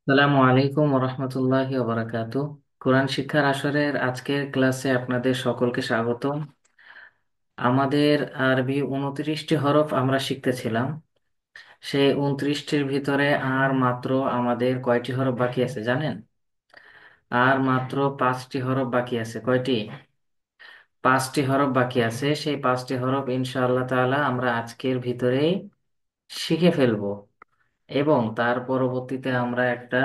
আসসালামু আলাইকুম রহমতুল্লাহি ওবরাকাতু। কোরআন শিক্ষার আসরের আজকের ক্লাসে আপনাদের সকলকে স্বাগত। আমাদের আরবি 29টি হরফ আমরা শিখতেছিলাম। সেই 29টির ভিতরে আর মাত্র আমাদের কয়টি হরফ বাকি আছে জানেন? আর মাত্র 5টি হরফ বাকি আছে। কয়টি? 5টি হরফ বাকি আছে। সেই 5টি হরফ ইনশাআল্লাহ তাআলা আমরা আজকের ভিতরেই শিখে ফেলবো, এবং তার পরবর্তীতে আমরা একটা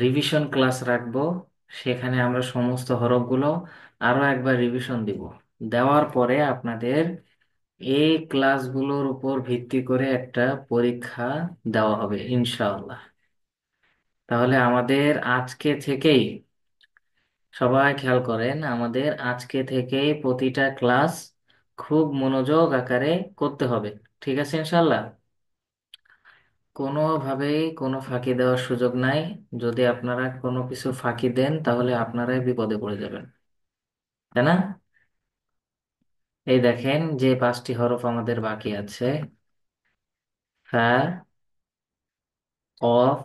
রিভিশন ক্লাস রাখবো। সেখানে আমরা সমস্ত হরফগুলো আরো একবার রিভিশন দিব। দেওয়ার পরে আপনাদের এই ক্লাসগুলোর উপর ভিত্তি করে একটা পরীক্ষা দেওয়া হবে ইনশাআল্লাহ। তাহলে আমাদের আজকে থেকেই, সবাই খেয়াল করেন, আমাদের আজকে থেকেই প্রতিটা ক্লাস খুব মনোযোগ আকারে করতে হবে। ঠিক আছে ইনশাআল্লাহ? কোনোভাবেই কোনো ফাঁকি দেওয়ার সুযোগ নাই। যদি আপনারা কোনো কিছু ফাঁকি দেন তাহলে আপনারাই বিপদে পড়ে যাবেন, তাই না? এই দেখেন, যে 5টি হরফ আমাদের বাকি আছে: ফা, কফ,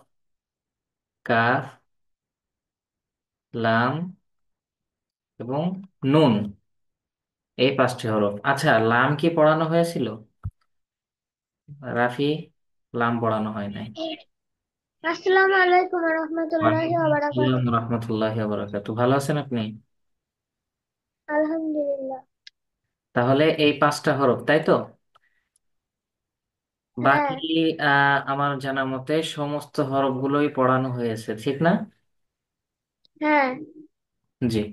কাফ, লাম এবং নুন। এই 5টি হরফ। আচ্ছা, লাম কি পড়ানো হয়েছিল রাফি? লাম পড়ানো হয় নাই। আসসালামু আলাইকুম রহমতুল্লাহি ওয়ালাইকুম আসসালাম ওয়া রহমতুল্লাহি ওয়া বারাকাতুহু। ভালো আছেন আপনি? আলহামদুলিল্লাহ। তাহলে এই 5টা হরফ, তাই তো? হ্যাঁ। বাকি আমার জানা মতে সমস্ত হরফগুলোই পড়ানো হয়েছে, ঠিক না? হ্যাঁ। জি।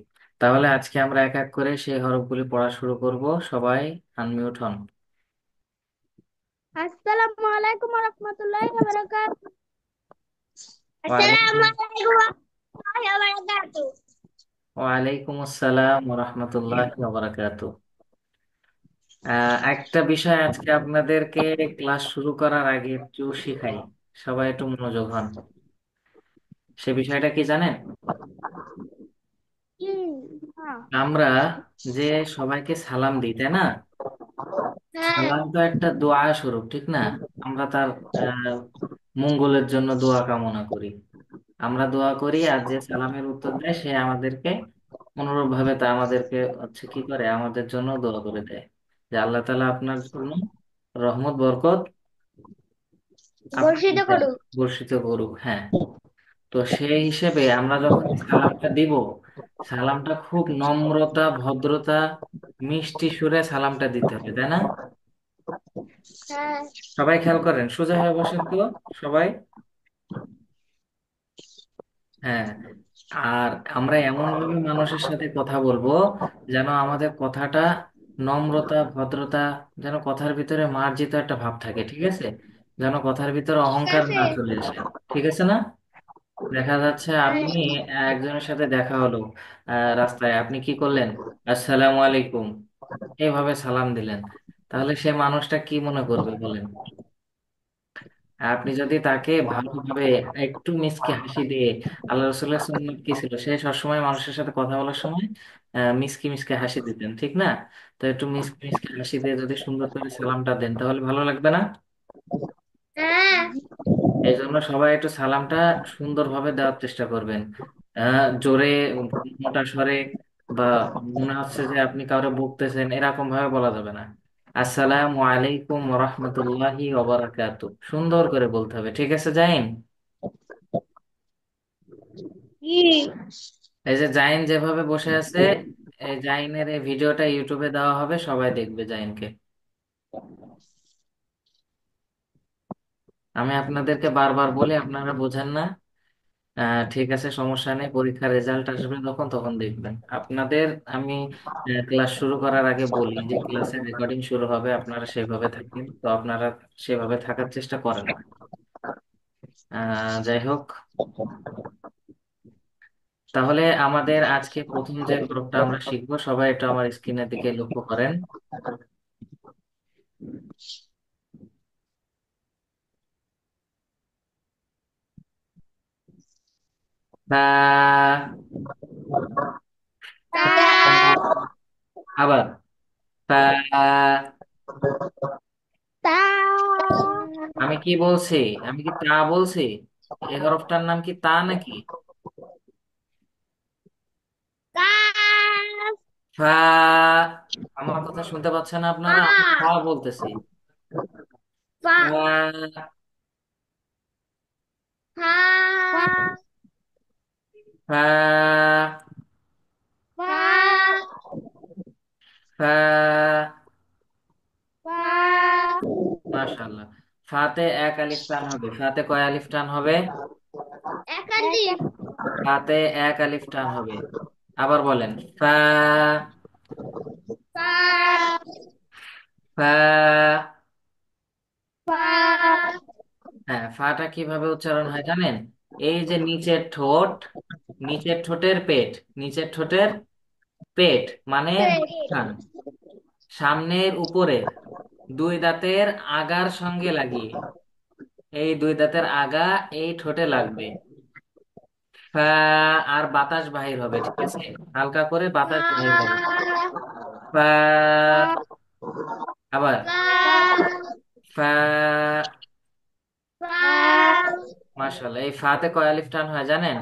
তাহলে আজকে আমরা এক এক করে সেই হরফগুলি পড়া শুরু করব। সবাই আনমিউট হন। আসসালামু আলাইকুম রহমতুল্লাহি ওয়া বারাকাতুহু। ওয়ালাইকুম আসসালামু আলাইকুম রহমতুল্লাহি ওয়া বারাকাতুহু। ওয়ালাইকুম আসসালাম ওয়া রাহমাতুল্লাহি ওয়া বারাকাতুহু। একটা বিষয় আজকে আপনাদেরকে ক্লাস শুরু করার আগে একটু শিখাই। সবাই একটু মনোযোগ হন। সে বিষয়টা কি জানেন? হুম। হ্যাঁ। আমরা যে সবাইকে সালাম দিই, তাই না? হ্যাঁ। সালাম তো একটা দোয়া স্বরূপ, ঠিক না? আমরা তার আহ, মঙ্গলের জন্য দোয়া কামনা করি। আমরা দোয়া করি, আর যে সালামের উত্তর দেয় সে আমাদেরকে অনুরূপ ভাবে তা আমাদেরকে হচ্ছে কি করে, আমাদের জন্য দোয়া করে দেয় যে আল্লাহ তাআলা আপনার জন্য রহমত বরকত আপনার বর্ষিত উপর করুক। বর্ষিত করুক। হ্যাঁ। তো সেই হিসেবে আমরা যখন সালামটা দিব, সালামটা খুব নম্রতা, ভদ্রতা, মিষ্টি সুরে সালামটা দিতে হবে, তাই না? হ্যাঁ। সবাই খেয়াল করেন, সোজা হয়ে বসেন তো সবাই। হ্যাঁ। আর আমরা এমন ভাবে মানুষের সাথে কথা বলবো যেন আমাদের কথাটা নম্রতা, ভদ্রতা, যেন কথার ভিতরে মার্জিত একটা ভাব থাকে, ঠিক আছে? যেন কথার ভিতরে ঠিক অহংকার আছে। না চলে আসে। ঠিক আছে না? দেখা যাচ্ছে হ্যাঁ। আপনি একজনের সাথে দেখা হলো রাস্তায়, আপনি কি করলেন? আসসালামু আলাইকুম, এইভাবে সালাম দিলেন। তাহলে সে মানুষটা কি মনে করবে বলেন? আপনি যদি তাকে ভালোভাবে একটু মিসকে হাসি দিয়ে, আল্লাহ রসুলের সুন্নাত কি ছিল, সে সবসময় মানুষের সাথে কথা বলার সময় মিসকি মিসকে হাসি দিতেন, ঠিক না? তো একটু মিসকি মিসকে হাসি দিয়ে যদি সুন্দর করে সালামটা দেন তাহলে ভালো লাগবে না? হ্যাঁ। এই জন্য সবাই একটু সালামটা সুন্দরভাবে দেওয়ার চেষ্টা করবেন। জোরে, মোটা স্বরে, বা মনে হচ্ছে যে আপনি কাউরে বকতেছেন, এরকম ভাবে বলা যাবে না। আসসালামু আলাইকুম ওয়া রাহমাতুল্লাহি ওয়া বারাকাতুহু সুন্দর করে বলতে হবে, ঠিক আছে জাহিন? কি? এই যে জাহিন যেভাবে বসে আছে, এই জাহিনের এই ভিডিওটা ইউটিউবে দেওয়া হবে, সবাই দেখবে জাহিনকে। আমি আপনাদেরকে বারবার বলি, আপনারা বোঝেন না। ঠিক আছে, সমস্যা নেই, পরীক্ষার রেজাল্ট আসবে তখন, তখন দেখবেন আপনাদের। আমি ক্লাস শুরু করার আগে বলি যে ক্লাসের রেকর্ডিং শুরু হবে, আপনারা সেভাবে থাকেন, তো আপনারা সেভাবে থাকার চেষ্টা করেন না। যাই হোক, তাহলে আমাদের আজকে প্রথম যে গ্রুপটা আমরা শিখবো, সবাই একটু আমার স্ক্রিনের দিকে লক্ষ্য করেন। তা তা। আবার তা। তা। আমি কি বলছি? আমি কি তা বলছি? এই হরফটার নাম কি তা নাকি? কাফ। ফা। আমার কথা শুনতে পাচ্ছেন না ফা। আপনারা? আমি ফা বলতেছি। ফা। ফা। ফা। ফা। ফা। ফা। ফা। মাশাআল্লাহ। ফাতে এক আলিফ টান হবে। ফাতে কয় আলিফ টান হবে? একালিফ। ফাতে এক আলিফ টান হবে। আবার বলেন। ফা। ফা। ফা। ফা। হ্যাঁ, ফাটা কিভাবে উচ্চারণ হয় জানেন? এই যে নিচের ঠোঁট, নিচের ঠোঁটের পেট, নিচের ঠোঁটের পেট মানে পেট। মুখখান, সামনের উপরের দুই দাঁতের আগার সঙ্গে লাগিয়ে, এই দুই দাঁতের আগা এই ঠোঁটে লাগবে। ফা। আর বাতাস বাহির হবে, ঠিক আছে? হালকা করে বাতাস বাহির হবে। ফা। ফা। ফা। আবার। ফা। ফা। ফা। মাশাআল্লাহ। এই ফাতে কয় আলিফ টান হয় জানেন?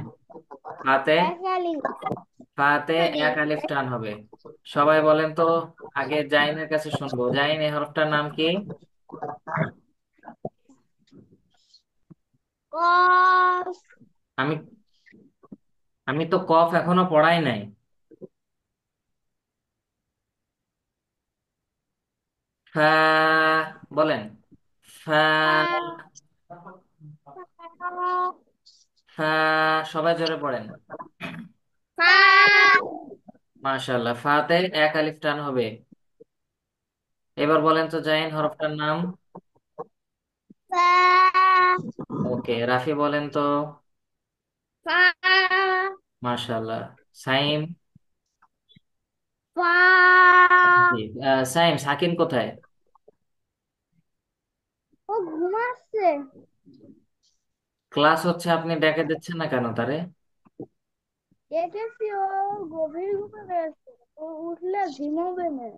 ফাতে, একালিফ। ফাতে এক একালিফ। আলিফ টান হবে। সবাই বলেন তো। আগে জাইনের কাছে শুনবো। জাইন এই হরফটার নাম কি? কফ। আমি আমি তো কফ এখনো পড়াই নাই। ফা। বলেন। ফা। ফা। ফা। সবাই জোরে পড়েন। ফা। মাশাআল্লাহ। ফাতে এক আলিফ টান হবে। এবার বলেন তো জাইন হরফটার নাম। ফা। ওকে, রাফি বলেন তো। ফা। মাশাআল্লাহ। সাইম। ফা। জি, সাইম, সাকিন কোথায়? ও ঘুমাচ্ছে। ক্লাস হচ্ছে, আপনি ডেকে দিচ্ছেন না কেন তারে? দেখেছি ও গভীর ঘুমে গেছে। ও উঠলে ঘুমোবে না।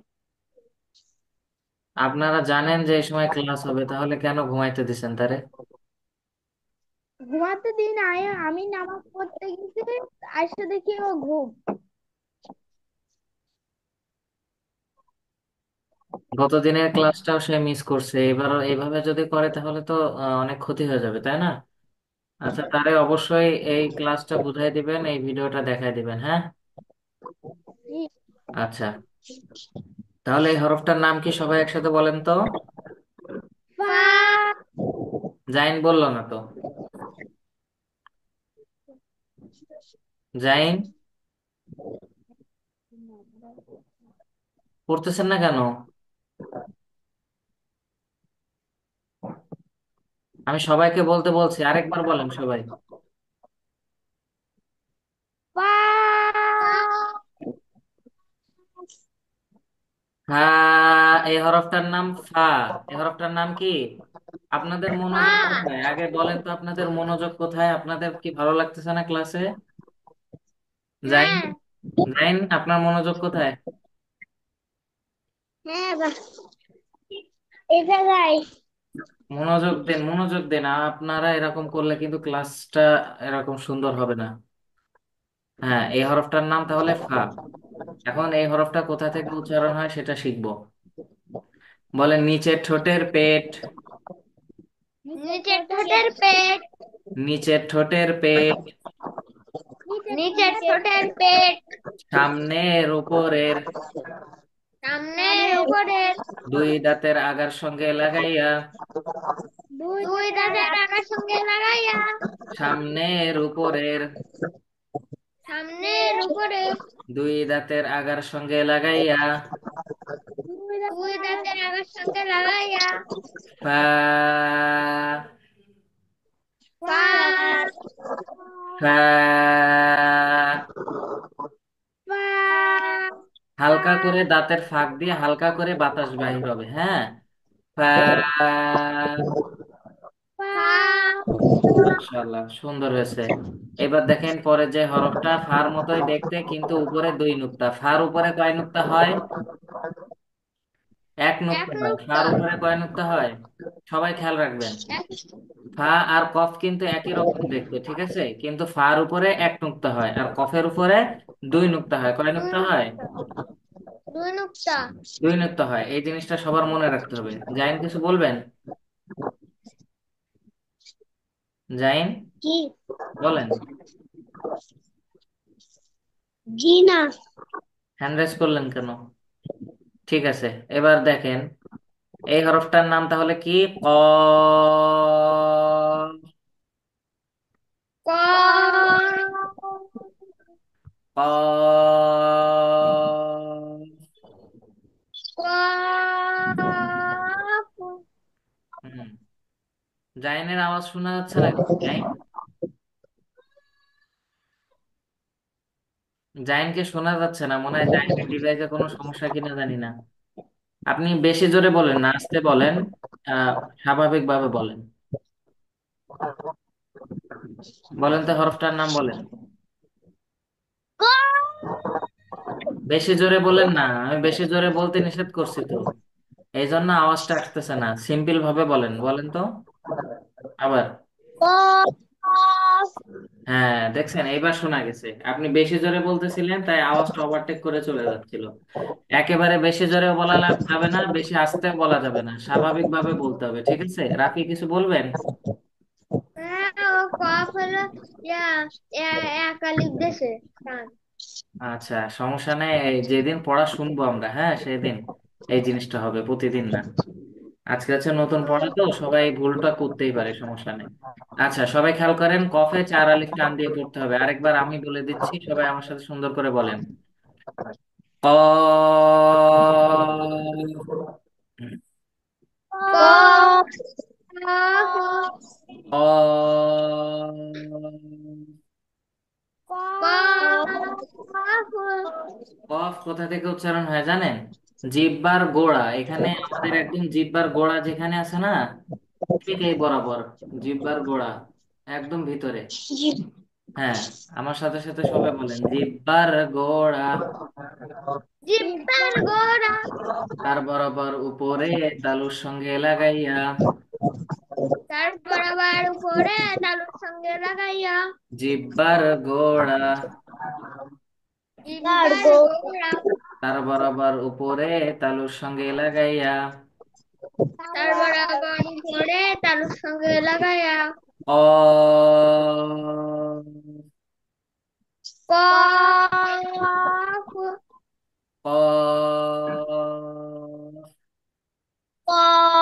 আপনারা জানেন যে এই সময় ক্লাস হবে, তাহলে কেন ঘুমাইতে দিচ্ছেন তারে? ঘুমাতে দিন আয়, আমি নামাজ পড়তে গেছি, আইসা দেখি ও ঘুম। গত দিনের ক্লাসটাও সে মিস করছে, এবারও এইভাবে যদি করে তাহলে তো অনেক ক্ষতি হয়ে যাবে, তাই না? আচ্ছা, তারে অবশ্যই এই ক্লাসটা বুঝাই দিবেন, এই ভিডিওটা দেখাই দিবেন, হ্যাঁ? আচ্ছা, তাহলে এই হরফটার নাম কি সবাই একসাথে বলেন তো। ফা। জাইন বললো না তো। জাইন, পড়তেছেন না কেন? আমি সবাইকে বলতে বলছি, আরেকবার বলেন সবাই। ফা। হ্যাঁ, এই হরফটার নাম ফা। এই হরফটার নাম কি? আপনাদের ফা। মনোযোগ কোথায় আগে বলেন তো, আপনাদের মনোযোগ কোথায়? আপনাদের কি ভালো লাগতেছে না ক্লাসে? জাইন, হ্যাঁ। জাইন, আপনার মনোযোগ কোথায়? হ্যাঁ এটা যাই। মনোযোগ দেন, মনোযোগ দেন। আপনারা এরকম করলে কিন্তু ক্লাসটা এরকম সুন্দর হবে না। হ্যাঁ, এই হরফটার নাম তাহলে ফা। এখন এই হরফটা কোথা থেকে উচ্চারণ হয় সেটা শিখবো। বলেন, নিচের ঠোঁটের পেট। নিচের ঠোঁটের পেট। নিচের ঠোঁটের পেট। নিচের ঠোঁটের পেট। সামনের উপরের সামনের উপরের দুই দাঁতের আগার সঙ্গে লাগাইয়া। দুই দাঁতের আগার সঙ্গে লাগাইয়া। সামনের উপরের সামনের উপরের দুই দাঁতের আগার সঙ্গে লাগাইয়া। দুই দাঁতের আগার সঙ্গে লাগাইয়া। ফা। পা। ফা। পা। হালকা করে দাঁতের ফাঁক দিয়ে হালকা করে বাতাস বাহির হবে, হ্যাঁ? ফা। পা। মাশাআল্লাহ, সুন্দর হয়েছে। এবার দেখেন পরে যে হরফটা ফার মতোই দেখতে, কিন্তু উপরে দুই নুক্তা। ফার উপরে কয় নুক্তা হয়? এক এক নুক্তা হয়। নুক্তা। ফার উপরে কয় নুক্তা হয়? সবাই খেয়াল রাখবেন। এক ফা আর কফ কিন্তু একই রকম দেখতে, ঠিক আছে, কিন্তু ফার উপরে এক নুক্তা হয় আর কফের উপরে দুই নুক্তা হয়। কয় দুই নুক্তা হয়? নুক্তা। দুই নুক্তা। দুই নুক্তা হয়। এই জিনিসটা সবার মনে রাখতে হবে। জাইন কিছু বলবেন? জাইন কি? বলেন। জি না। হ্যান্ড রাইজ করলেন কেন? ঠিক আছে, এবার দেখেন এই হরফটার নাম তাহলে কি? কফ। কফ। কফ। কফ। হুম। জাইনের আওয়াজ শোনা যাচ্ছে না কেন? জাইন, জাইনকে শোনা যাচ্ছে না, মনে হয় জাইনের ডিভাইসে কোনো সমস্যা কিনা জানি না। আপনি বেশি জোরে বলেন না, আস্তে বলেন, আহ স্বাভাবিকভাবে বলেন। বলেন তো হরফটার নাম বলেন। বেশি জোরে বলেন না, আমি বেশি জোরে বলতে নিষেধ করছি তো, এই জন্য আওয়াজটা আসতেছে না। সিম্পল ভাবে বলেন, বলেন তো আবার। কফ। হ্যাঁ, দেখছেন এইবার শোনা গেছে। আপনি বেশি জোরে বলতেছিলেন তাই আওয়াজটা ওভারটেক করে চলে যাচ্ছিল। একেবারে বেশি জোরে বলা যাবে না, বেশি আস্তে বলা যাবে না, স্বাভাবিক ভাবে বলতে হবে, ঠিক আছে? রাফি কিছু বলবেন? হ্যাঁ, ও কফ হলো ইয়া একালিপ দেশে টান। আচ্ছা, সমস্যা নেই, এই যেদিন পড়া শুনবো আমরা, হ্যাঁ, সেদিন এই জিনিসটা হবে, প্রতিদিন না। আজকে হচ্ছে নতুন পড়া তো, সবাই এই ভুলটা করতেই পারে, সমস্যা নেই। আচ্ছা, সবাই খেয়াল করেন, কফে চার আলিফ টান দিয়ে পড়তে হবে। আরেকবার আমি বলে দিচ্ছি, সবাই আমার সাথে সুন্দর করে বলেন। কফ। কফ। কফ। কফ। কফ। কফ কোথা থেকে উচ্চারণ হয় জানেন? জিহ্বার গোড়া, এখানে আমাদের একদম জিহ্বার গোড়া যেখানে আছে না, ঠিক এই বরাবর, জিহ্বার গোড়া একদম ভিতরে। হ্যাঁ, আমার সাথে সাথে সবাই বলেন, জিহ্বার গোড়া। জিব্বার গোড়া। তার বরাবর উপরে তালুর সঙ্গে লাগাইয়া। তার বরাবর উপরে তালুর সঙ্গে লাগাইয়া। জিহ্বার গোড়া। জিব্বার গোড়া। তার বরাবর উপরে তালুর সঙ্গে লাগাইয়া। তার বরাবর উপরে তালুর সঙ্গে লাগাইয়া। কফ। কফ। কফ। কফ।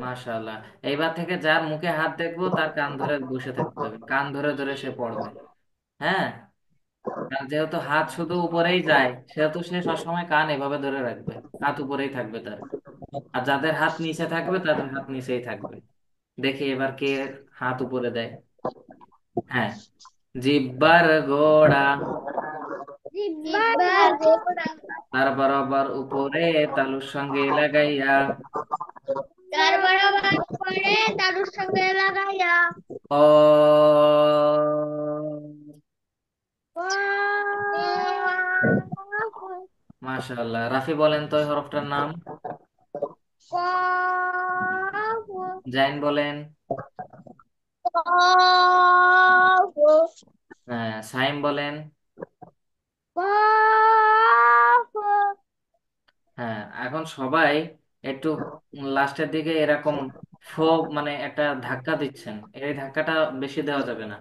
মাশাআল্লাহ। এইবার থেকে যার মুখে হাত দেখবো তার কান ধরে বসে থাকতে হবে, কান ধরে ধরে সে পড়বে। হ্যাঁ, আর যেহেতু হাত শুধু উপরেই যায়, সেহেতু সে সবসময় কান এভাবে ধরে রাখবে, হাত উপরেই থাকবে তার। আর যাদের হাত নিচে থাকবে তাদের হাত নিচেই থাকবে। দেখি এবার কে হাত উপরে দেয়। হ্যাঁ, জিব্বার গোড়া। জিব্বার গোড়া। তার বরাবর উপরে তালুর সঙ্গে লাগাইয়া। তার বরাবর উপরে তালুর সঙ্গে লাগাইয়া। কফ। কফ। মাশাআল্লাহ। রাফি বলেন তো এই হরফটার নাম। কফ। জাইন বলেন। কফ। হ্যাঁ, সাইম বলেন। কফ। হ্যাঁ, এখন সবাই একটু লাস্টের দিকে এরকম ফো, মানে একটা ধাক্কা দিচ্ছেন, এই ধাক্কাটা বেশি দেওয়া যাবে না।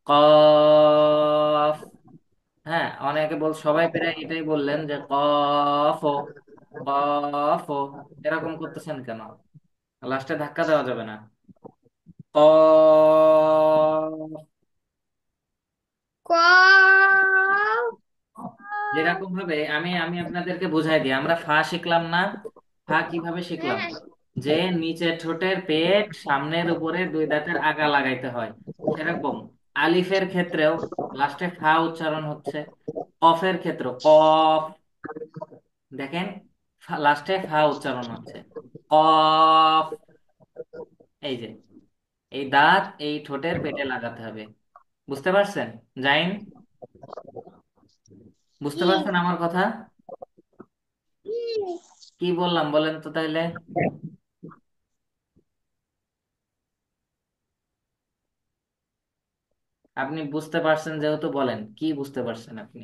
কফ। হ্যাঁ, অনেকে সবাই প্রায় এটাই বললেন যে কফ, কফ, এরকম করতেছেন কেন? লাস্টে ধাক্কা দেওয়া যাবে না। কফ। কফ। যেরকম ভাবে আমি আমি আপনাদেরকে বুঝাই দিই, আমরা ফা শিখলাম না? ফা কিভাবে শিখলাম? হ্যাঁ। যে নিচের ঠোঁটের পেট সামনের উপরে দুই দাঁতের আগা লাগাইতে হয়, সেরকম আলিফের ক্ষেত্রেও লাস্টে ফা উচ্চারণ হচ্ছে। কফের ক্ষেত্র কফ, দেখেন লাস্টে ফা উচ্চারণ হচ্ছে। কফ। এই যে এই দাঁত এই ঠোঁটের পেটে লাগাতে হবে, বুঝতে পারছেন? জাইন, বুঝতে জি। পারছেন আমার কথা? জি। কি বললাম বলেন তো তাইলে। আপনি বুঝতে পারছেন যেহেতু, বলেন কি বুঝতে পারছেন আপনি।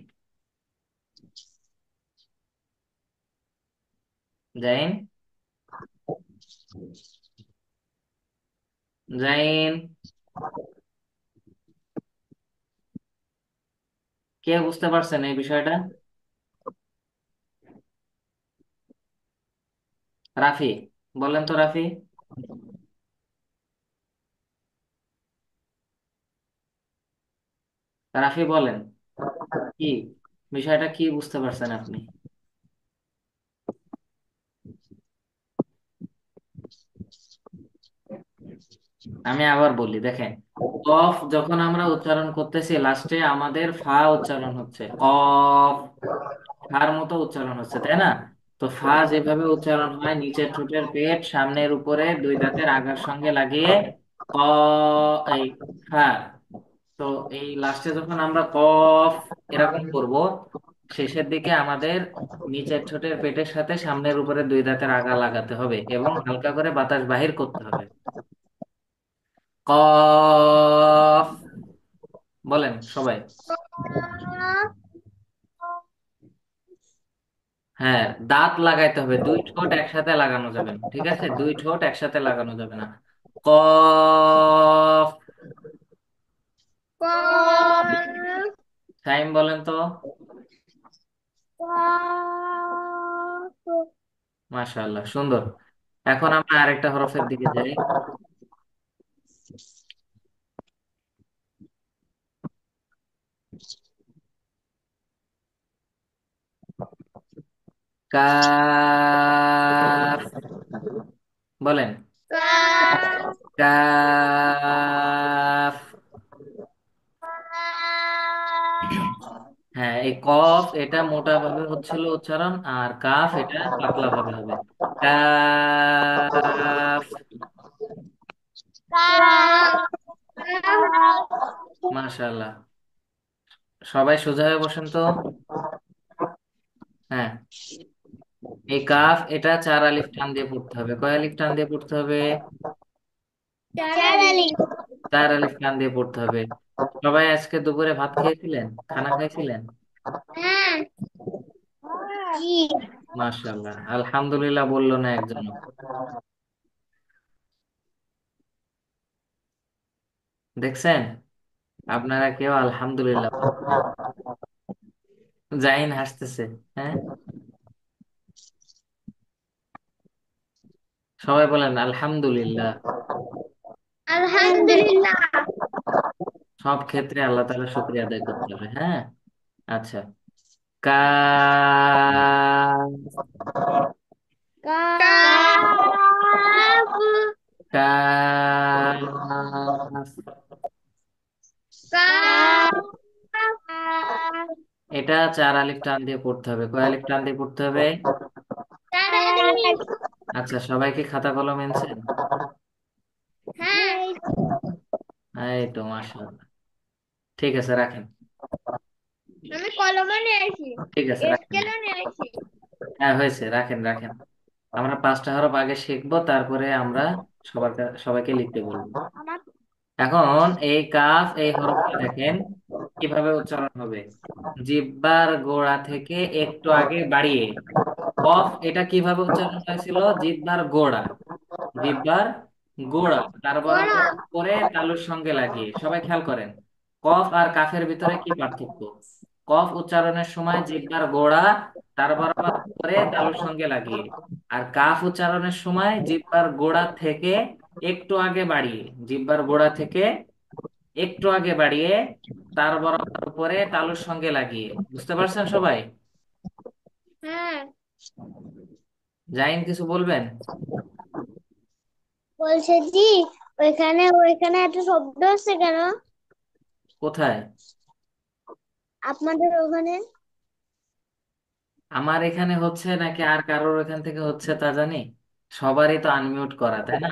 জাইন, জাইন, কে বুঝতে পারছেন এই বিষয়টা? রাফি, বলেন তো রাফি। রাফি বলেন, কি বিষয়টা কি বুঝতে পারছেন আপনি? আমি আবার বলি, দেখেন, কফ যখন আমরা উচ্চারণ করতেছি লাস্টে আমাদের ফা উচ্চারণ হচ্ছে, কফ ফার মতো উচ্চারণ হচ্ছে, তাই না? তো ফা যেভাবে উচ্চারণ হয়, নিচের ঠোঁটের পেট সামনের উপরে দুই দাঁতের আগার সঙ্গে লাগিয়ে ক, এই ফা। তো এই লাস্টে যখন আমরা কফ এরকম করব, শেষের দিকে আমাদের নিচের ঠোঁটের পেটের সাথে সামনের উপরে দুই দাঁতের আগা লাগাতে হবে এবং হালকা করে বাতাস বাহির করতে হবে। কফ, বলেন সবাই। হ্যাঁ, দাঁত লাগাইতে হবে, দুই ঠোঁট একসাথে লাগানো যাবে না, ঠিক আছে? দুই ঠোঁট একসাথে লাগানো যাবে না। কফ। টাইম বলেন তো। মাশাআল্লাহ, সুন্দর। এখন আমরা আরেকটা হরফের দিকে যাই। কাফ, বলেন। কাফ। হ্যাঁ, এই কফ এটা মোটা ভাবে হচ্ছিল উচ্চারণ, আর কাফ এটা পাতলা ভাবে হবে। কাফ। মাশাআল্লাহ, সবাই সোজা হয়ে বসেন তো। হ্যাঁ, এই কাফ এটা চার আলিফ টান দিয়ে পড়তে হবে। কয় আলিফ টান দিয়ে পড়তে হবে? চার আলিফ টান দিয়ে পড়তে হবে। সবাই আজকে দুপুরে ভাত খেয়েছিলেন, খানা খাইছিলেন? মাশাআল্লাহ, আলহামদুলিল্লাহ বললো না একজন। দেখছেন, আপনারা কেউ আলহামদুলিল্লাহ বলেন না। জাহিন হাসতেছে। হ্যাঁ, সবাই বলেন আলহামদুলিল্লাহ। আলহামদুলিল্লাহ। সব ক্ষেত্রে আল্লাহ তাআলা শুকরিয়া আদায় করতে হবে। হ্যাঁ, আচ্ছা। কাফ। কাফ। কাফ। কাফ। এটা চার আলিফ টান দিয়ে পড়তে হবে। কয় আলিফ টান দিয়ে পড়তে হবে? আচ্ছা, সবাইকে খাতা কলম এনেছেন? হ্যাঁ, এই তো মাশাআল্লাহ। ঠিক আছে, রাখেন। আমি কলমও নিয়ে আসি, ঠিক আছে, রাখেন। স্কেলও নিয়ে আসি। হ্যাঁ, হয়েছে, রাখেন রাখেন। আমরা পাঁচটা হরফ আগে শিখবো, তারপরে আমরা সবাইকে লিখতে বলবো। আমার এখন এই কাফ এই হরফটা দেখেন কিভাবে উচ্চারণ হবে। জিহ্বার গোড়া থেকে একটু আগে বাড়িয়ে, কফ এটা কিভাবে উচ্চারণ হয়েছিল? জিহ্বার গোড়া, জিহ্বার গোড়া, তার বড়। বরাবর করে তালুর সঙ্গে লাগিয়ে। সবাই খেয়াল করেন, কফ আর কাফের ভিতরে কি পার্থক্য? কফ উচ্চারণের সময় জিহ্বার গোড়া তার বরাবর করে তালুর সঙ্গে লাগিয়ে, আর কাফ উচ্চারণের সময় জিহ্বার গোড়া থেকে একটু আগে বাড়িয়ে, জিহ্বার গোড়া থেকে একটু আগে বাড়িয়ে তার বরাবর উপরে তালুর সঙ্গে লাগিয়ে। বুঝতে পারছেন সবাই? হ্যাঁ, জাইন কিছু বলবেন? বলছে জি, ওইখানে ওইখানে একটা শব্দ হচ্ছে কেন কোথায়? আপনাদের ওখানে? আমার এখানে হচ্ছে নাকি আর কারোর এখান থেকে হচ্ছে তা জানি। সবারই তো আনমিউট করা, তাই না?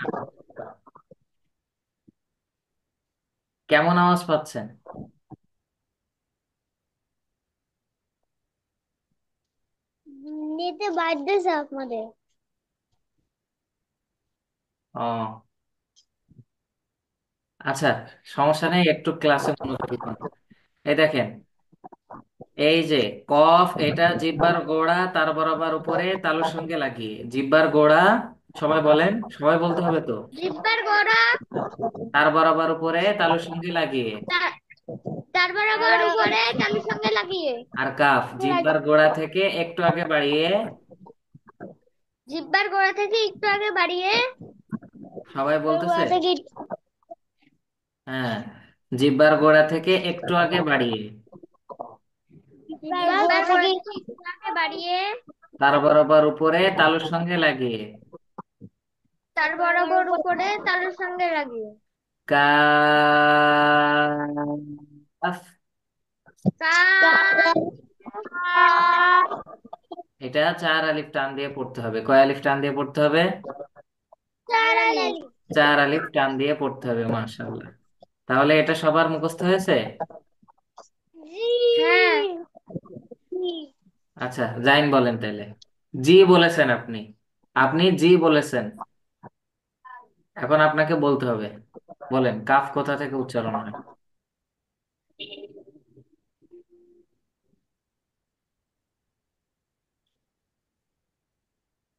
কেমন আওয়াজ পাচ্ছেন? নিতে বাড়তেছে আপনাদের। ও, আচ্ছা, সমস্যা নেই, একটু ক্লাসে মনোযোগী হন। এই দেখেন, এই যে কফ, এটা জিহ্বার গোড়া তার বরাবর উপরে তালুর সঙ্গে লাগিয়ে, জিহ্বার গোড়া, সবাই বলেন, সবাই বলতে হবে তো, জিব্বার গোড়া তার বরাবর উপরে তালুর সঙ্গে লাগিয়ে। তার তার বরাবর উপরে তালুর সঙ্গে লাগিয়ে। আর কাফ জিহ্বার গোড়া থেকে একটু আগে বাড়িয়ে, জিব্বার গোড়া থেকে একটু আগে বাড়িয়ে। সবাই জিব্বার বলতেছে। গোড়া থেকে হ্যাঁ, জিহ্বার গোড়া থেকে একটু আগে বাড়িয়ে, জিব্বার গোড়া থেকে একটু আগে বাড়িয়ে। তার বরাবর উপরে তালুর সঙ্গে লাগিয়ে। তার বরাবর উপরে তালুর সঙ্গে লাগিয়ে। কাফ। কাফ। এটা 4 আলিফ টান দিয়ে পড়তে হবে। কয় আলিফ টান দিয়ে পড়তে হবে? চার আলি। 4 আলিফ টান দিয়ে পড়তে হবে, মাশাআল্লাহ। তাহলে এটা সবার মুখস্থ হয়েছে? জি। হ্যাঁ। আচ্ছা, জাইন বলেন তাইলে। জি বলেছেন আপনি, আপনি জি বলেছেন। এখন আপনাকে বলতে হবে, বলেন কাফ কোথা থেকে উচ্চারণ হয়?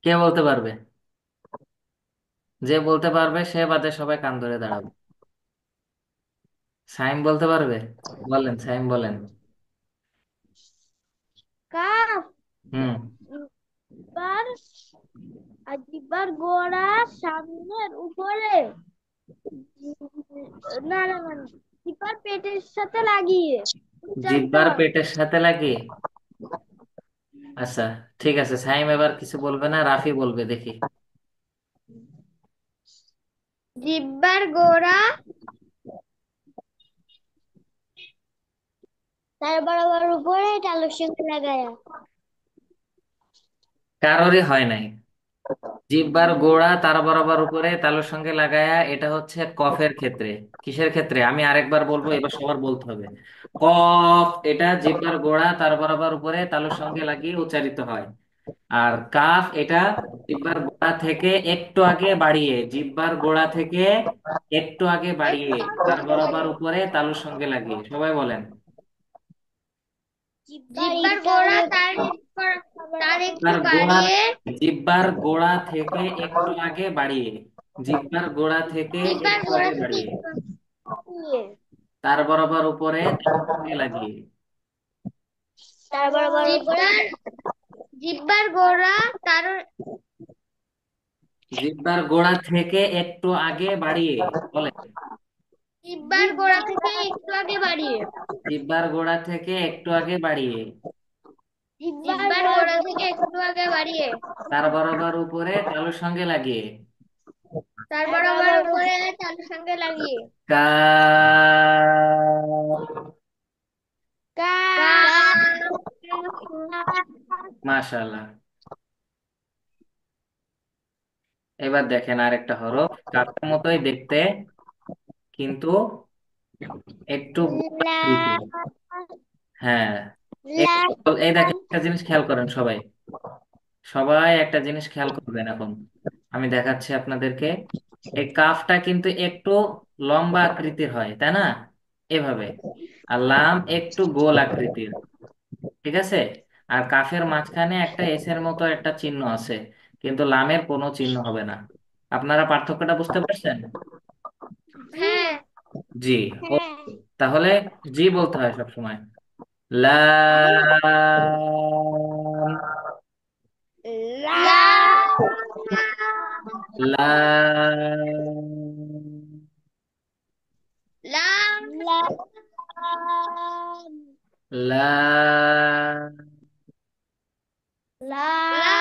কে বলতে পারবে? যে বলতে পারবে সে বাদে সবাই কান ধরে দাঁড়াবে। সাইম বলতে পারবে? বলেন, সাইম বলেন। কাফ। হুম। জিব্বার আর জিব্বার গোড়া সামনের উপরে। না না না না। জিব্বার পেটের সাথে লাগিয়ে উচ্চারিত জিহ্বার হয়। পেটের সাথে লাগে। আচ্ছা, ঠিক আছে, সাইম এবার কিছু বলবে না, রাফি বলবে, দেখি। জিব্বার গোড়া তার বরাবর উপরে তালুর সঙ্গে লাগায়া। কারোরই হয় নাই। জিহ্বার গোড়া তার বরাবর উপরে তালুর সঙ্গে লাগায়া, এটা হচ্ছে কফের ক্ষেত্রে। কিসের ক্ষেত্রে আমি আরেকবার বলবো, এবার সবার বলতে হবে। কফ, এটা জিহ্বার গোড়া তার বরাবর উপরে তালুর সঙ্গে লাগিয়ে উচ্চারিত হয়। আর কাফ, এটা জিহ্বার গোড়া থেকে একটু আগে বাড়িয়ে, জিহ্বার গোড়া থেকে একটু আগে বাড়িয়ে, একটু তার আগে বরাবর বাড়িয়ে। উপরে তালুর সঙ্গে লাগিয়ে, সবাই বলেন। জিব্বার গোড়া তার একটু তার গোড়া, বাড়িয়ে। জিহ্বার গোড়া থেকে একটু আগে বাড়িয়ে, জিহ্বার গোড়া থেকে জিব্বার একটু গোড়া আগে থেকে বাড়িয়ে, একটু বাড়িয়ে। তার বরাবর উপরে তালুর সঙ্গে লাগিয়ে। তার বরাবর উপরে জিব্বার গোড়া তার জিহ্বার গোড়া থেকে একটু আগে বাড়িয়ে, বলেন। জিব্বার গোড়া থেকে একটু আগে বাড়িয়ে। জিহ্বার গোড়া থেকে একটু আগে বাড়িয়ে, জিব্বার গোড়া থেকে একটু আগে বাড়িয়ে। তার বরাবর উপরে তালুর সঙ্গে লাগিয়ে। তার বরাবর উপরে তালুর সঙ্গে লাগিয়ে। কাফ। কাফ। মাশাআল্লাহ। এবার দেখেন আরেকটা হরফ, কাফের মতোই দেখতে, কিন্তু একটু গোল আকৃতির। লাম। হ্যাঁ, এই লাম। এই দেখেন, একটা জিনিস খেয়াল করেন সবাই, সবাই একটা জিনিস খেয়াল করবেন এখন, আমি দেখাচ্ছি আপনাদেরকে। এই কাফটা কিন্তু একটু লম্বা আকৃতির হয়, তাই না? এভাবে। আর লাম একটু গোল আকৃতির, ঠিক আছে? আর কাফের মাঝখানে একটা এস এর মতো একটা চিহ্ন আছে, কিন্তু লামের কোনো চিহ্ন হবে না। আপনারা পার্থক্যটা বুঝতে পারছেন? জি। হ্যাঁ। জি। ও, হ্যাঁ। তাহলে জি বলতে হয় সবসময়। জি। লাম। লাম। লাম। লাম। লাম। লাম।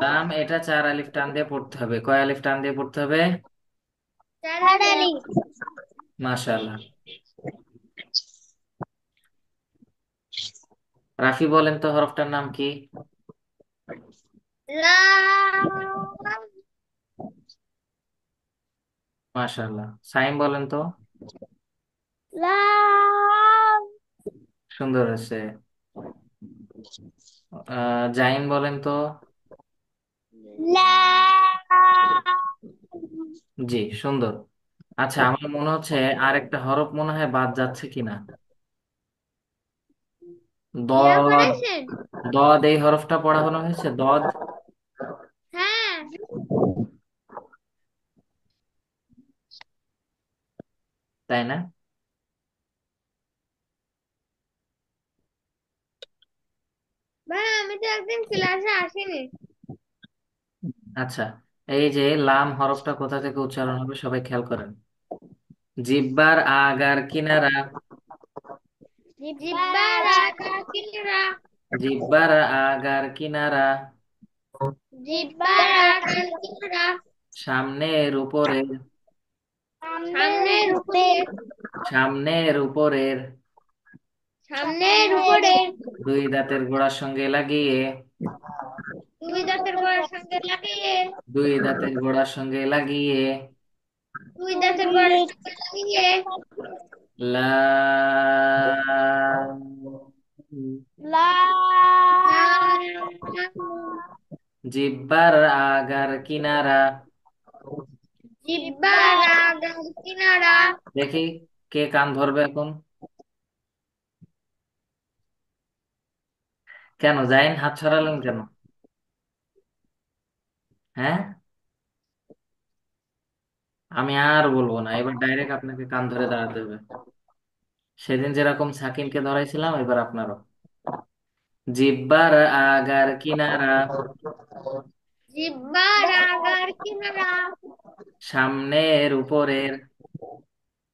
লাম, এটা 4 আলিফ টান দিয়ে পড়তে হবে। কয় আলিফ টান দিয়ে পড়তে হবে? চারালি। মাশাআল্লাহ। রাফি বলেন তো হরফটার নাম কি? লাম। মাশাআল্লাহ। সাইম বলেন তো। লাম। সুন্দর আছে। জাইন বলেন তো। লাম। জি, সুন্দর। আচ্ছা, আমার মনে হচ্ছে আরেকটা হরফ মনে হয় বাদ যাচ্ছে কিনা। ইয়া দদ। পড়েছেন? দদ, এই হরফটা পড়ানো হয়েছে, দদ। হ্যাঁ তাই না? ভাই, আমি তো একদিন ক্লাসে আসিনি। আচ্ছা, এই যে লাম হরফটা কোথা থেকে উচ্চারণ হবে সবাই খেয়াল করেন। জিহ্বার আগার কিনারা। জিব্বার আগার কিনারা। জিহ্বার আগার কিনারা। জিব্বার আগার কিনারা। সামনের উপরের। সামনের উপরে। সামনের উপরের। সামনের উপরে। দুই দাঁতের গোড়ার সঙ্গে লাগিয়ে। দুই দাঁতের গোড়ার সঙ্গে লাগিয়ে। দুই দাঁতের গোড়ার সঙ্গে লাগিয়ে। দুই দাঁতের গোড়ার সঙ্গে লাগিয়ে। লাম। লাম। জিহ্বার আগার কিনারা। জিব্বার আগার কিনারা। দেখি, কে কান ধরবে এখন? কেন জাইন, হাত ছড়ালেন কেন? হ্যাঁ, আমি আর বলবো না, এবার ডাইরেক্ট আপনাকে কান ধরে দাঁড়াতে হবে। সেদিন যেরকম সাকিনকে ধরাইছিলাম, এবার আপনারও। জিহ্বার আগার কিনারা। জিব্বার আগার কিনারা। সামনের উপরের।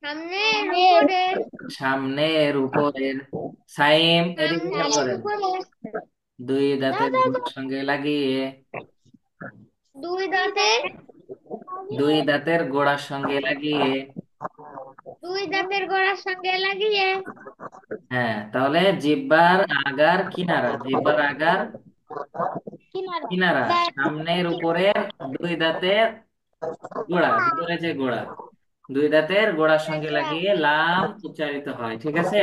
সামনের উপরে। সামনের উপরের। সাইম, এদিকে খেয়াল সামনের করেন। উপরে। দুই দাঁতের দাদা, গোড়ার সঙ্গে লাগিয়ে। দুই দাঁতের। দুই দাঁতের গোড়ার সঙ্গে লাগিয়ে। দুই দাঁতের গোড়ার সঙ্গে লাগিয়ে। হ্যাঁ, তাহলে জিহ্বার আগার কিনারা। জিহ্বার আগার কিনারা। কিনারা, সামনের উপরের। দুই দাঁতের গোড়া, ভিতরে যে গোড়া, দুই দাঁতের গোড়ার সঙ্গে লাগিয়ে লাম উচ্চারিত হয়, ঠিক আছে?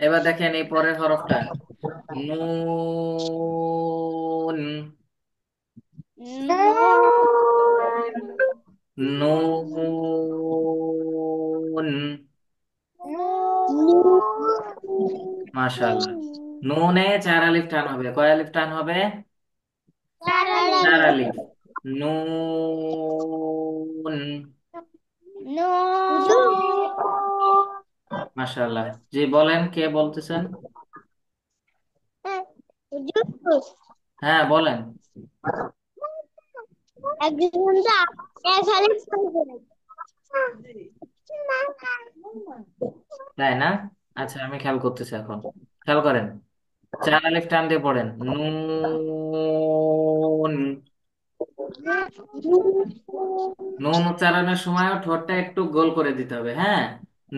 এবার দেখেন এই পরের হরফটা। নুন। নুন। মাশাআল্লাহ। নুনে চার আলিফ টান হবে, কয় আলিফ টান হবে? চার আলিফ। নুন। মাশাআল্লাহ। জি, বলেন, কে বলতেছেন? হ্যাঁ, বলেন। তাই না? আচ্ছা, আমি খেয়াল করতেছি এখন। খেয়াল করেন, চার আলিফ টান দিয়ে পড়েন। নুন। নুন উচ্চারণের সময় ঠোঁটটা একটু গোল করে দিতে হবে, হ্যাঁ।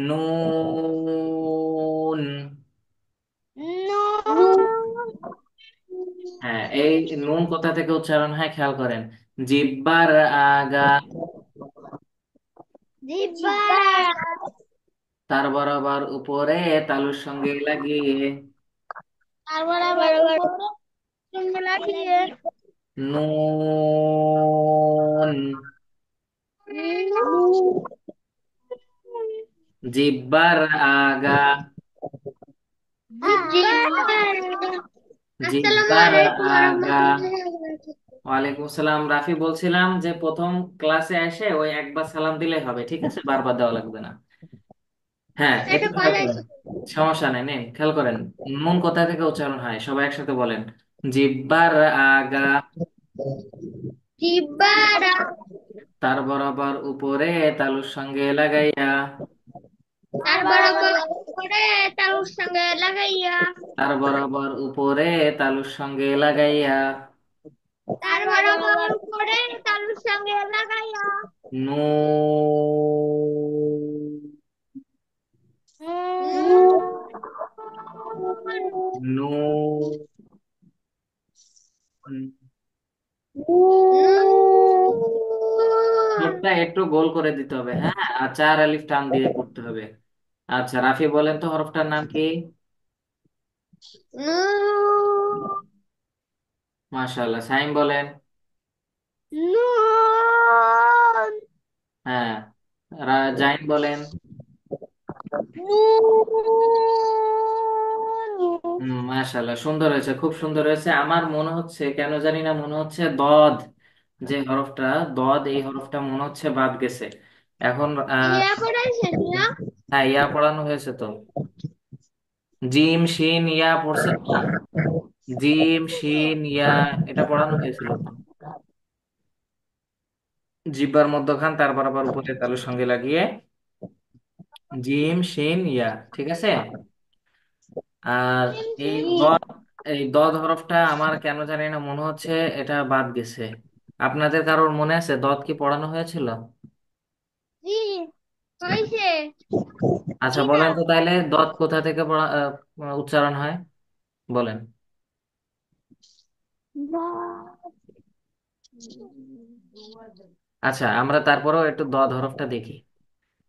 নুন। হ্যাঁ, এই নুন কোথা থেকে উচ্চারণ হয় খেয়াল করেন। জিহ্বার আগা। জিব্বার। তার বরাবর উপরে তালুর সঙ্গে লাগিয়ে। তারপর আবার উপরে সঙ্গে লাগিয়ে। নুন। জিহ্বার আগা। আসসালামু জিহ্বার আলাইকুম ওয়া আগা। রাহমাতুল্লাহি। ওয়ালাইকুম সালাম। রাফি বলছিলাম যে প্রথম ক্লাসে এসে ওই একবার সালাম দিলেই হবে, ঠিক আছে? বারবার দেওয়া লাগবে না। হ্যাঁ, একটা একটু খেয়াল কল করেন। আসছে। সমস্যা নেই, নেই, খেয়াল করেন। নুন কোথা থেকে উচ্চারণ হয় সবাই একসাথে বলেন। জিহ্বার আগা। জিব্বার। তার বরাবর উপরে তালুর সঙ্গে লাগাইয়া। তারপর আবার উপরে তালুর সঙ্গে লাগাইয়া। তার বরাবর উপরে তালুর সঙ্গে লাগাইয়া। তারপর আবার উপরে তালুর সঙ্গে লাগাইয়া। নুন। নুন। ঠোঁটটা একটু গোল করে দিতে হবে, হ্যাঁ, আর চার আলিফ টান দিয়ে পড়তে হবে। আচ্ছা, রাফি বলেন তো হরফটার নাম কি? মাশাআল্লাহ। সাইম বলেন। হ্যাঁ, জাইন বলেন। মাশাআল্লাহ, সুন্দর হয়েছে, খুব সুন্দর হয়েছে। আমার মনে হচ্ছে, কেন জানি না মনে হচ্ছে দদ, যে হরফটা, দদ, এই হরফটা মনে হচ্ছে বাদ গেছে। এখন ইয়া পড়াইছেন না? হ্যাঁ, ইয়া পড়ানো হয়েছে তো। জিম শিন ইয়া পড়ছেন না? জিম শিন ইয়া, এটা পড়ানো হয়েছিল তো। জিব্বার মধ্যখান, তারপর আবার উপরে তালুর সঙ্গে লাগিয়ে জিম শিন ইয়া, ঠিক আছে। আর এই জি। দদ, এই দদ হরফটা আমার কেন জানি না মনে হচ্ছে এটা বাদ গেছে। আপনাদের কারোর মনে আছে দদ কি পড়ানো হয়েছিল? জি হইছে। আচ্ছা, কি বলেন নাম? তো তাইলে দদ কোথা থেকে উচ্চারণ হয়, বলেন। আচ্ছা, আমরা তারপরেও একটু দদ হরফটা দেখি।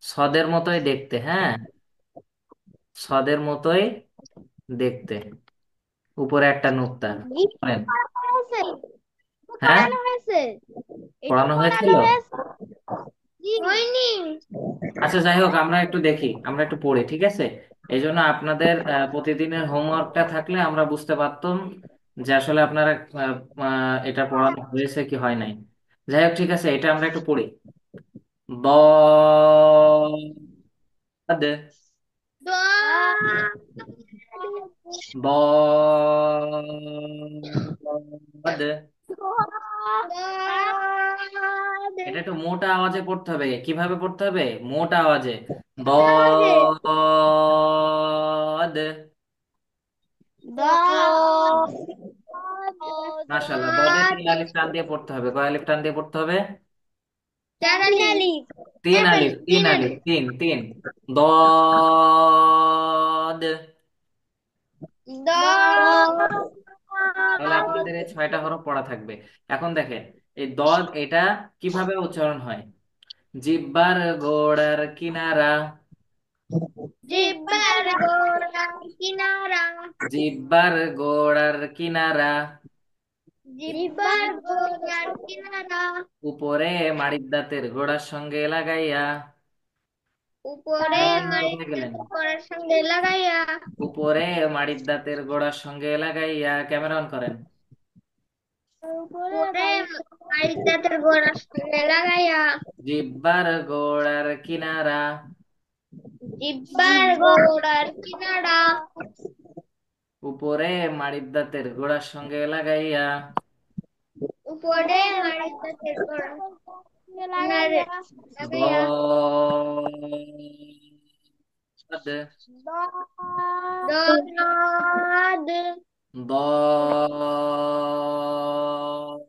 সদের মতোই দেখতে, হ্যাঁ, সদের মতোই দেখতে, উপরে একটা নুক্তা। জি বলেন। পড়ানো হয়েছে। হ্যাঁ, পড়ানো হয়েছে। এটা পড়ানো হয়েছিল। পড়ানো হয়েছে। জি হয়নি। আচ্ছা, যাই হোক, আমরা একটু দেখি, আমরা একটু পড়ি, ঠিক আছে। এই জন্য আপনাদের প্রতিদিনের হোমওয়ার্কটা থাকলে আমরা বুঝতে পারতাম যে আসলে আপনারা এটা পড়ানো হয়েছে কি হয় নাই। যাই হোক, ঠিক আছে, এটা আমরা একটু পড়ি। ضاد ضاد এটা একটু মোটা আওয়াজে পড়তে হবে। কিভাবে পড়তে হবে? মোটা আওয়াজে। ضاد। মাশাআল্লাহ, দদে তিন আলিফ টান দিয়ে পড়তে হবে। কয় আলিফ টান দিয়ে পড়তে হবে? চারালি। তিন আলিফ, তিন তিন আলিফ, আলি। তিন তিন। ضاد। তাহলে আপনাদের এই 6টা হরফ পড়া থাকবে। এখন দেখেন, এই দদ এটা কিভাবে উচ্চারণ হয়। জিব্বার গোড়ার কিনারা, জিব্বার গোড়া কিনারা। জিব্বার গোড়ার কিনারা, জিব্বার গোড়ার কিনারা। উপরে মাড়ির দাঁতের গোড়ার সঙ্গে লাগাইয়া। উপরে ক্যামেরাম্যান কোথায় মাটিতে গেলেন? করার সঙ্গে লাগাইয়া। উপরে মাড়ির দাঁতের গোড়ার সঙ্গে লাগাইয়া, ক্যামেরা অন করেন। উপরে মাটির দাঁতের গোড়ার সঙ্গে লাগাইয়া। জিব্বার গোড়ার কিনারা, জিব্বার গোড়ার কিনারা। উপরে মাড়ির দাঁতের গোড়ার সঙ্গে লাগাইয়া। উপরে মাটির দাঁতের গোড়ার সঙ্গে লাগাইয়া। ضاد দদ।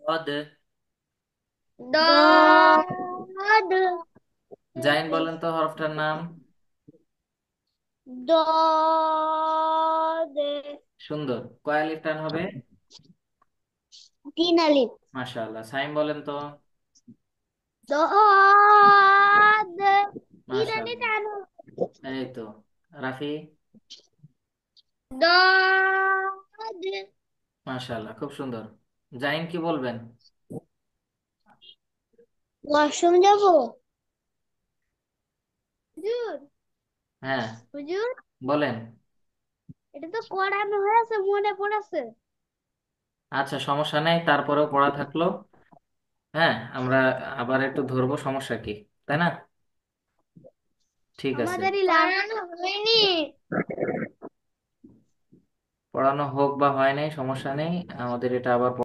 ضاد। দদ। জাইন বলেন তো হরফটার নাম। দদ। সুন্দর। কয় আলিফ টান হবে? তিন আলিফ। মাশাআল্লাহ। সাইম বলেন তো। দদ। তিন আলিফ মাশাআল্লাহ, টানো। এই তো। রাফি। দদ। মাশাআল্লাহ, খুব সুন্দর। জাইন কি বলবেন? ওয়াশরুম যাবো? হুজুর। হ্যাঁ, হুজুর, বলেন। এটা তো করানো হয়েছে, মনে পড়েছে। আচ্ছা, সমস্যা নেই, তারপরেও পড়া থাকলো। হ্যাঁ, আমরা আবার একটু ধরবো, সমস্যা কি, তাই না? ঠিক আছে। আমাদেরই লাগানো হয়নি। পড়ানো হোক বা হয় নাই, সমস্যা নেই, আমাদের এটা আবার